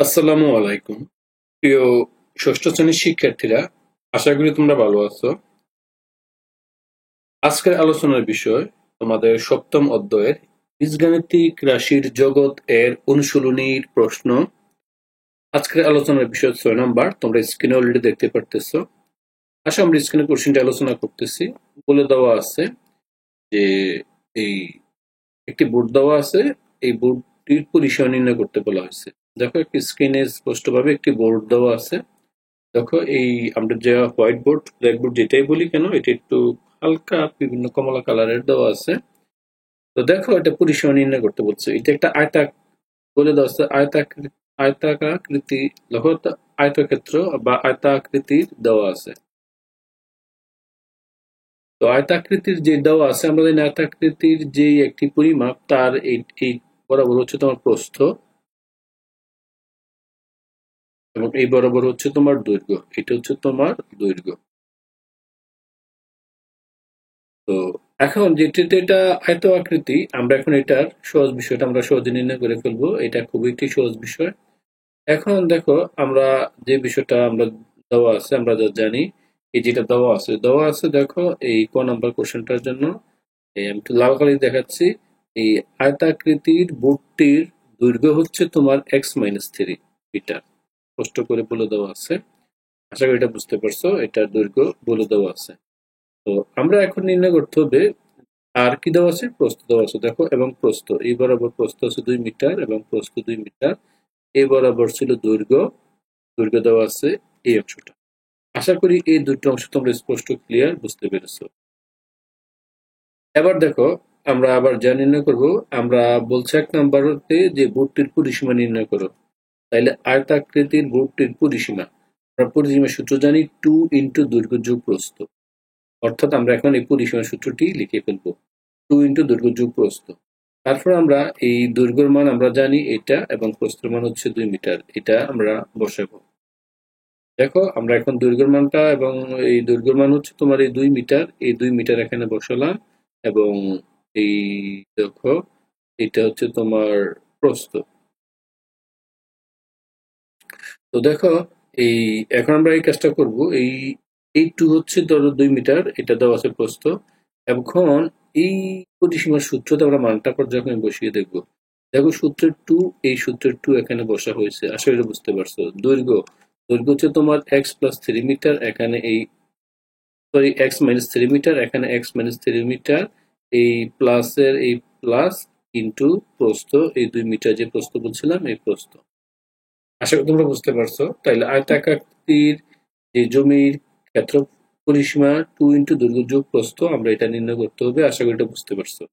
আসসালামু আলাইকুম। প্রিয় ষষ্ঠ শ্রেণীর শিক্ষার্থীরা, আশা করি তোমরা ভালো আছো। আজকের আলোচনার বিষয় তোমাদের সপ্তম অধ্যায়ের বীজগাণিতিক রাশির জগৎ এর অনুশীলনীর প্রশ্ন। আজকের আলোচনার বিষয় 6 নাম্বার। তোমরা স্ক্রিনে অলরেডি দেখতে পারতেছো। আমরা স্ক্রিনে কোশ্চেনটি আলোচনা করতেছি। বলে দেওয়া আছে যে এই একটি বোর্ড দেওয়া আছে, এই বোর্ডটির পরিসীমা নির্ণয় করতে বলা হয়েছে। দেখো একটি স্ক্রিনে স্পষ্টভাবে একটি বোর্ড দেওয়া আছে। দেখো এই আমরা যে হোয়াইট বোর্ড ব্ল্যাক বোর্ড যেটাই বলি কেন, এটা একটু হালকা বিভিন্ন কমলা কালারের দেওয়া আছে। তো দেখো এটা পরিসীমা নির্ণয় করতে বলছে। এটা একটা বলে দেওয়া আছে আয়তাকাকৃতি। দেখো আয়তক্ষেত্র বা আয়তাকৃতির দেওয়া আছে। তো আয়তাকৃতির যে দেওয়া আছে, আমরা জানি আয়তাকৃতির যে একটি পরিমাপ তার এই বরাবর হচ্ছে তোমার প্রস্থ এবং এই বরাবর হচ্ছে তোমার দৈর্ঘ্য। এটা হচ্ছে তোমার দৈর্ঘ্য। তো এখন যেটা এটা আয়ত আকৃতি, আমরা এখন এটার সহজ বিষয়টা আমরা সহজে নির্ণয় করে ফেলবো। এটা খুবই একটি সহজ বিষয়। এখন দেখো আমরা যে বিষয়টা আমরা দেওয়া আছে, আমরা যা জানি, এই যেটা দেওয়া আছে দেখো এই ক নাম্বার কোশ্চেনটার জন্য এই আমি একটু লাল কালি দেখাচ্ছি। এই আয়তাকৃতির বোর্ডটির দৈর্ঘ্য হচ্ছে তোমার x-3 মিটার। স্পষ্ট করে বলে দেওয়া আছে। আশা করি এটা বুঝতে পারছো। এটার দৈর্ঘ্য বলে দেওয়া আছে। তো আমরা এখন নির্ণয় করতে হবে আর কি দেওয়া আছে, প্রস্থ দেওয়া আছে দেখো, এবং প্রস্থ এই বরাবর প্রস্থ আছে 2 মিটার এবং প্রস্থ 2 মিটার। এই বরাবর ছিল দৈর্ঘ্য, দৈর্ঘ্য দেওয়া আছে এই অংশটা। আশা করি এই দুটো অংশ তোমরা স্পষ্ট ক্লিয়ার বুঝতে পেরেছো। এবার দেখো আমরা আবার যা নির্ণয় করব, আমরা বলছি 1 নম্বরতে যে বোর্ডটির পরিসীমা নির্ণয় করো। তাইলে আয়তাকৃতির বোর্ডটির পরিসীমা, আমরা পরিসীমার সূত্র জানি 2 দৈর্ঘ্য যোগ প্রস্থ। অর্থাৎ আমরা এখন এই পরিসীমা সূত্রটি লিখে ফেলবো, 2 দৈর্ঘ্য যোগ প্রস্থ। তারপর আমরা এই দৈর্ঘ্যের মান আমরা জানি এটা, এবং প্রস্থের মান হচ্ছে 2 মিটার। এটা আমরা বসাবো। দেখো আমরা এখন দৈর্ঘ্যের মানটা, এবং এই দৈর্ঘ্যের মান হচ্ছে তোমার এই 2 মিটার, এই 2 মিটার এখানে বসালাম। এবং এই দেখো এটা হচ্ছে তোমার প্রস্থ। তো দেখো এই এখন আমরা এই কাজটা করব। এই 2 হচ্ছে ধরো 2 মিটার, এটা দেওয়া আছে প্রস্থ। এখন এই পরিসীমার সূত্রতে আমরা মানটা পর্যায়ক্রমে বসিয়ে দেখব। দেখো সূত্রের 2, এই সূত্রের 2 এখানে বসা হয়েছে। আশা করি বুঝতে পারছো। দৈর্ঘ্য, দৈর্ঘ্য হচ্ছে তোমার x+3 মিটার, এখানে এই সরি x-3 মিটার, এখানে x-3 মিটার। এই প্লাসের এই প্লাস ইন্টু প্রস্থ, এই 2 মিটার যে প্রস্থ বলছিলাম এই প্রস্থ। আশা করি তোমরা বুঝতে পারছো। তাইলে আয়তাকার যে জমির ক্ষেত্র পরিসীমা 2 দৈর্ঘ্য যোগ প্রস্থ, আমরা এটা নির্ণয় করতে হবে। আশা করি এটা বুঝতে পারছো।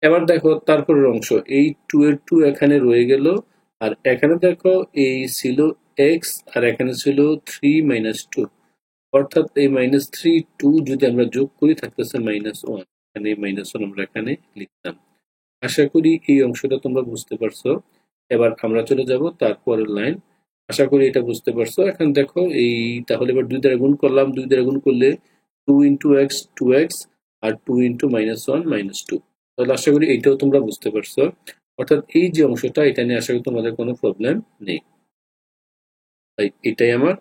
এবার দেখো তারপরের অংশ, এই 2 এর 2 এখানে রয়ে গেল। আর এখানে দেখো এই ছিল x, আর এখানে ছিল 3 - 2। অর্থাৎ এই -3 2 যদি আমরা যোগ করি থাকতেছে -1। এখানে -1 আমরা এখানে লিখতাম। আশা করি এই অংশটা তোমরা বুঝতে পারছো। এবার আমরা চলে যাব তারপরের লাইন। আশা করি এটা বুঝতে পারছো। এখন দেখো এই তাহলে এবার 2 দ্বারা গুণ করলাম। 2 দ্বারা গুণ করলে 2 × x 2x, আর 2 × -1 -2। তাহলে আশা করি এইটাও তোমরা বুঝতে পারছো। অর্থাৎ এই যে অংশটা, এটা নিয়ে আশা করি তোমাদের কোনো প্রবলেম নেই। তাই এটাই আমার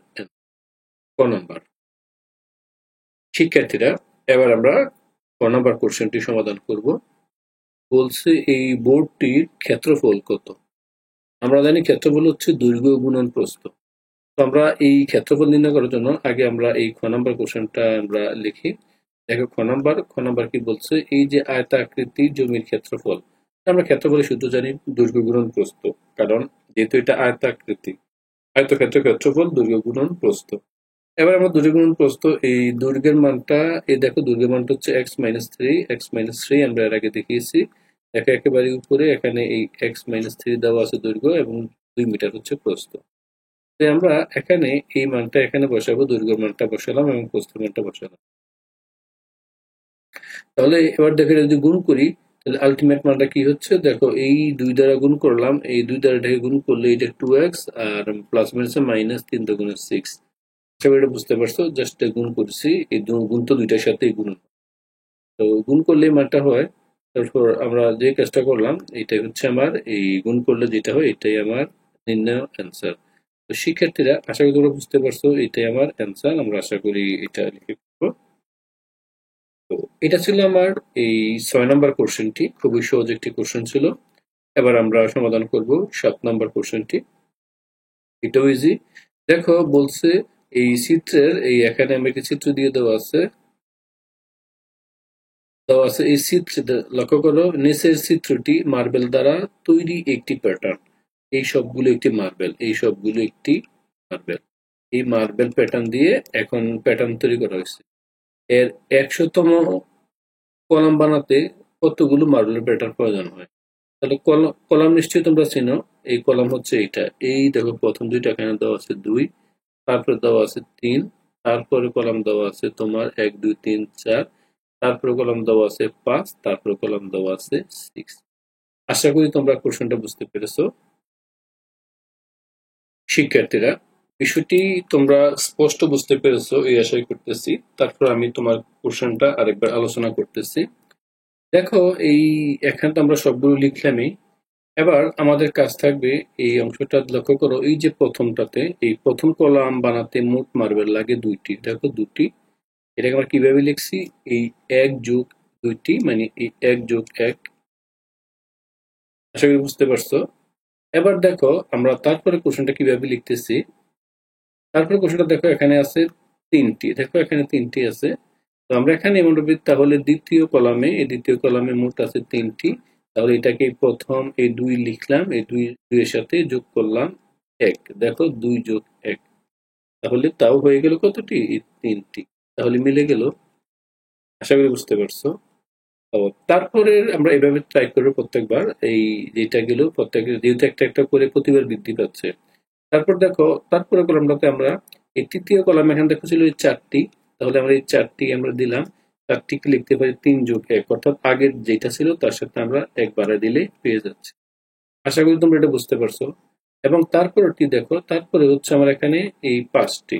ক নাম্বার। শিক্ষার্থীরা, এবার আমরা ক নাম্বার কোশ্চেনটি সমাধান করব। বলছে এই বোর্ডটির ক্ষেত্রফল কত। আমরা জানি ক্ষেত্রফল হচ্ছে দৈর্ঘ্য গুণন প্রস্থ। তো আমরা এই ক্ষেত্রফল নির্ণয় করার জন্য আগে আমরা এই খ নাম্বার কোশ্চেনটা আমরা লিখি। দেখো খ নাম্বার কি বলছে, এই যে আয়তাকৃতি জমির ক্ষেত্রফল, আমরা ক্ষেত্রফলের সূত্র জানি দৈর্ঘ্য গুণন প্রস্থ। কারণ যেহেতু এটা আয়তাকৃতি, আয়তক্ষেত্র ক্ষেত্রফল দৈর্ঘ্য গুণন প্রস্থ। এবার আমরা দৈর্ঘ্য গুণন প্রস্থ, এই দৈর্ঘ্যের মানটা, এই দেখো দৈর্ঘ্যের মানটা হচ্ছে x-3 আমরা এর আগে দেখিয়েছি। দেখো একেবারে উপরে এখানে এই x-3 দেওয়া আছে দৈর্ঘ্য, এবং 2 মিটার হচ্ছে প্রস্থ। তাই আমরা এখানে এই মানটা এখানে বসাবো, দৈর্ঘ্যের মানটা বসালাম এবং প্রস্থের মানটা বসালাম। তাহলে এবার দেখো যদি গুণ করি, তাহলে আলটিমেট মানটা কি হচ্ছে, দেখো এই 2 দ্বারা গুণ করলাম, এই 2 দ্বারা এটাকে গুণ করলে এটা 2x, আর প্লাস মাইনাস -3 × 6। আশা এটা বুঝতে পারছো। জাস্ট গুণ করছি, এই গুণ তো দুইটার সাথেই গুণ। তো গুণ করলে মানটা হয়। তারপর আমরা যে কাজটা করলাম, এটাই হচ্ছে আমার এই গুণ করলে যেটা হয় এটাই আমার নির্ণয় অ্যান্সার। তো শিক্ষার্থীরা আশা করি তোমরা বুঝতে পারছো, এটাই আমার অ্যান্সার। আমরা আশা করি এটা লিখে ফেলবো। তো এটা ছিল আমার এই 6 নম্বর কোশ্চেনটি, খুবই সহজ একটি কোশ্চেন ছিল। এবার আমরা সমাধান করব 7 নম্বর কোশ্চেনটি। এটাও ইজি। দেখো বলছে এই চিত্রের এখানে আমি একটি চিত্র দিয়ে দেওয়া আছে এই চিত্রে লক্ষ্য করো, নিচের চিত্রটি মার্বেল দ্বারা তৈরি একটি প্যাটার্ন। এই সবগুলো একটি মার্বেল। এই মার্বেল প্যাটার্ন দিয়ে এখন প্যাটার্ন তৈরি করা হয়েছে। এর 100তম কলাম বানাতে কতগুলো মার্বেলের প্যাটার্ন প্রয়োজন হয়? তাহলে কলাম নিশ্চয়ই তোমরা চেনো। এই কলাম হচ্ছে এইটা। এই দেখো প্রথম দুইটা এখানে দেওয়া আছে 2, তারপরে দেওয়া আছে 3, তারপরে কলাম দেওয়া আছে তোমার 1 2 3 4, তারপরে কলাম দেওয়া আছে 5, তারপরে কলাম দেওয়া আছে 6। আশা করি তোমরা কোশ্চেনটা বুঝতে পেরেছো। শিক্ষার্থীরা বিষয়টি তোমরা স্পষ্ট বুঝতে পেরেছো এই আশাই করতেছি। তারপর আমি তোমার কোশ্চেনটা আরেকবার আলোচনা করতেছি। দেখো এখানে তো আমরা সবগুলো লিখলামই। এবার আমাদের কাজ থাকবে এই অংশটা লক্ষ্য করো, এই যে প্রথমটাতে এই প্রথম কলাম বানাতে মোট মার্বেল লাগে 2টি। দেখো 2টি, এটাকে আমরা কিভাবে লিখছি? এই 1 যোগ 2টি মানে এই 1 যোগ 1। আশা করি বুঝতে পারছো। এবার দেখো আমরা তারপরে কোশ্চেনটা কিভাবে লিখতেছি। তারপরে কোশ্চেনটা দেখো এখানে আছে 3টি। দেখো এখানে 3টি আছে। তো আমরা এখানে মনে করি তাহলে দ্বিতীয় কলামে মোট আছে 3টি। তাহলে এটাকে প্রথম এই 2 লিখলাম, এই 2 এর সাথে যোগ করলাম 1। দেখো 2 যোগ 1, তাহলে তাও হয়ে গেল কতটি? 3টি। তাহলে মিলে গেল। আশা করি বুঝতে পারছো। তো তারপরে আমরা এভাবে ট্রাই করবো প্রত্যেকবার। এই যেটা গেল প্রত্যেক, যেহেতু একটা একটা করে প্রতিবার বৃদ্ধি পাচ্ছে। তারপর দেখো তারপরে কলামটাতে আমরা এই তৃতীয় কলাম এখানে দেখো ছিল এই 4টি। তাহলে আমরা এই 4টি আমরা দিলাম। 4টিকে লিখতে পারি 3 যোগ 1, অর্থাৎ আগের যেটা ছিল তার সাথে আমরা 1 বাড়ায় দিলে পেয়ে যাচ্ছি। আশা করি তোমরা এটা বুঝতে পারছো। এবং তারপরটি দেখো, তারপরে হচ্ছে আমার এখানে এই 5টি।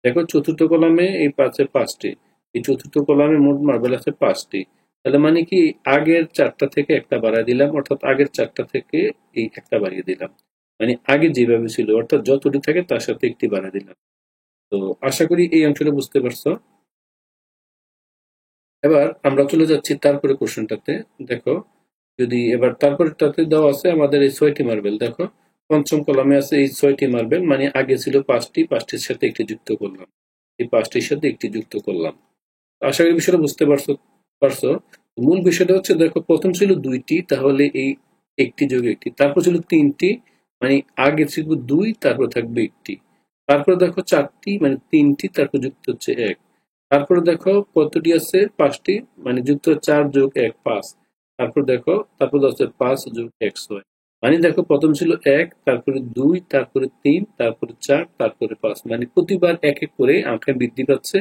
দেখো চতুর্থ কলামে এই 5টি। এই চতুর্থ কলামে মোট মার্বেল আছে 5টি। তাহলে মানে কি আগের 4টা থেকে একটা বাড়ায় দিলাম, অর্থাৎ আগের 4টা থেকে এই একটা বাড়িয়ে দিলাম। মানে আগে যেভাবে ছিল অর্থাৎ যতটি থাকে তার সাথে একটি বাড়ায় দিলাম। তো আশা করি এই অংশটা বুঝতে পারছো। এবার আমরা চলে যাচ্ছি তারপরে কোশ্চেনটাতে। দেখো যদি এবার তারপরেরটাতে দেওয়া আছে আমাদের এই 6টি মার্বেল। দেখো পঞ্চম কলামে আছে এই 6টি মার্বেল, মানে আগে ছিল 5টি, 5টির সাথে একটি যুক্ত করলাম। এই 5টির সাথে একটি যুক্ত করলাম। আশা করি বিষয়টা বুঝতে পারছো। মূল বিষয়টা হচ্ছে দেখো প্রথম ছিল 2টি, তাহলে এই একটি যোগ একটি। তারপর ছিল 3টি, মানে আগে ছিল 2, তারপর থাকবে একটি। তারপরে দেখো 4টি, মানে 3টি, তারপর যুক্ত হচ্ছে 1। তারপরে দেখো কতটি আছে? 5টি, মানে যুক্ত 4 যোগ 1 5। তারপর দেখো তারপর আছে 5 যোগ 1 6। মানে দেখো প্রথম ছিল 1, তারপরে 2, তারপরে 3, তারপরে 4, তারপরে 5। মানে প্রতিবার এক এক করে আঁকা বৃদ্ধি পাচ্ছে।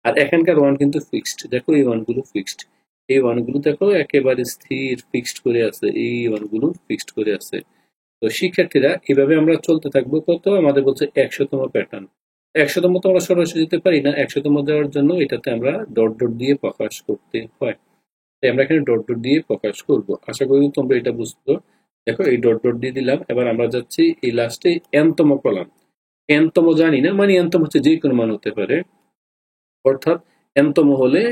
আর এখানকার ওয়ান কিন্তু ফিক্সড। দেখো এই ওয়ানগুলো ফিক্সড। এই ওয়ানগুলো দেখো একেবারে স্থির ফিক্সড করে আছে। এই ওয়ানগুলো ফিক্সড করে আছে। তো শিক্ষার্থীরা এভাবে আমরা চলতে থাকবো। কত আমাদের বলছে 100তম প্যাটার্ন। 100তম তো আমরা সরাসরি দিতে পারি না। 100তম দেওয়ার জন্য এটাতে আমরা ডট ডট দিয়ে প্রকাশ করতে হয়। তাই আমরা এখানে ডট ডট দিয়ে প্রকাশ করব। আশা করি তোমরা এটা বুঝতো। দেখো এই ডট ডট দিয়ে দিলাম। এবার আমরা যাচ্ছি এই লাস্টে n তম কলাম। n তম জানি না, মানে n তম হচ্ছে যে কোনো মান হতে পারে। অর্থাৎ n তম হলে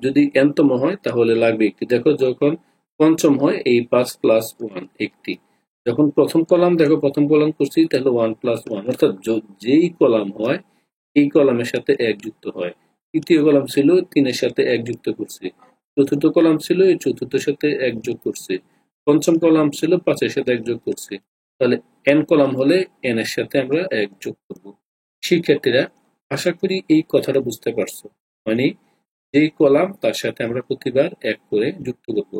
যদি n তম হয় তাহলে লাগবে একটি। দেখো যখন পঞ্চম হয় এই 5 প্লাস 1 একটি। যখন প্রথম কলাম, দেখো প্রথম কলাম করছি তাহলে 1 প্লাস 1, অর্থাৎ যেই কলাম হয় এই কলামের সাথে 1 যুক্ত হয়। তৃতীয় কলাম ছিল 3-এর সাথে 1 যুক্ত করছি। চতুর্থ কলাম ছিল এই চতুর্থের সাথে 1 যোগ করছি। পঞ্চম কলাম ছিল 5-এর সাথে 1 যোগ করছি। তাহলে n কলাম হলে n এর সাথে আমরা 1 যোগ করব। শিক্ষার্থীরা আশা করি এই কথাটা বুঝতে পারছো। মানে যেই কলাম তার সাথে আমরা প্রতিবার 1 করে যুক্ত করব।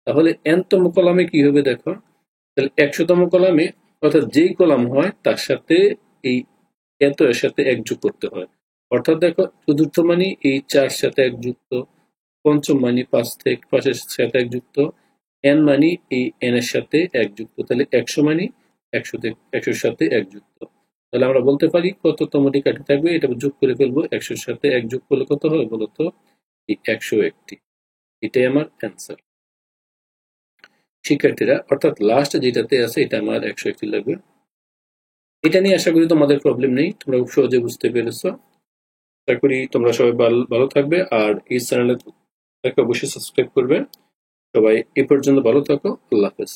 তাহলে n তম কলামে কি হবে দেখো। তাহলে 100তম কলামে, অর্থাৎ যেই কলাম হয় তার সাথে এই এর সাথে 1 যোগ করতে হয়। অর্থাৎ দেখো চতুর্থ মানে এই 4 সাথে 1 যুক্ত, পঞ্চম মানে 5-এর সাথে 1 যুক্ত, n মানে এই n এর সাথে 1 যুক্ত। তাহলে 100 মানে 100-র সাথে 1 যুক্ত। তাহলে আমরা বলতে পারি কততমটি কাঠি থাকবে, এটা যোগ করে ফেলবো। 100-র সাথে 1 যোগ করলে কত হবে বলতো? এই 101টি। এটাই আমার অ্যান্সার। শিক্ষার্থীরা অর্থাৎ লাস্ট যেটাতে আছে এটা আমার 101টি লাগবে। এটা নিয়ে আশা করি তোমাদের প্রবলেম নেই, তোমরা খুব সহজে বুঝতে পেরেছো। আশা করি তোমরা সবাই ভালো থাকবে, আর এই চ্যানেলটাকে অবশ্যই সাবস্ক্রাইব করবে। সবাই এ পর্যন্ত ভালো থাকো, আল্লাহ হাফেজ।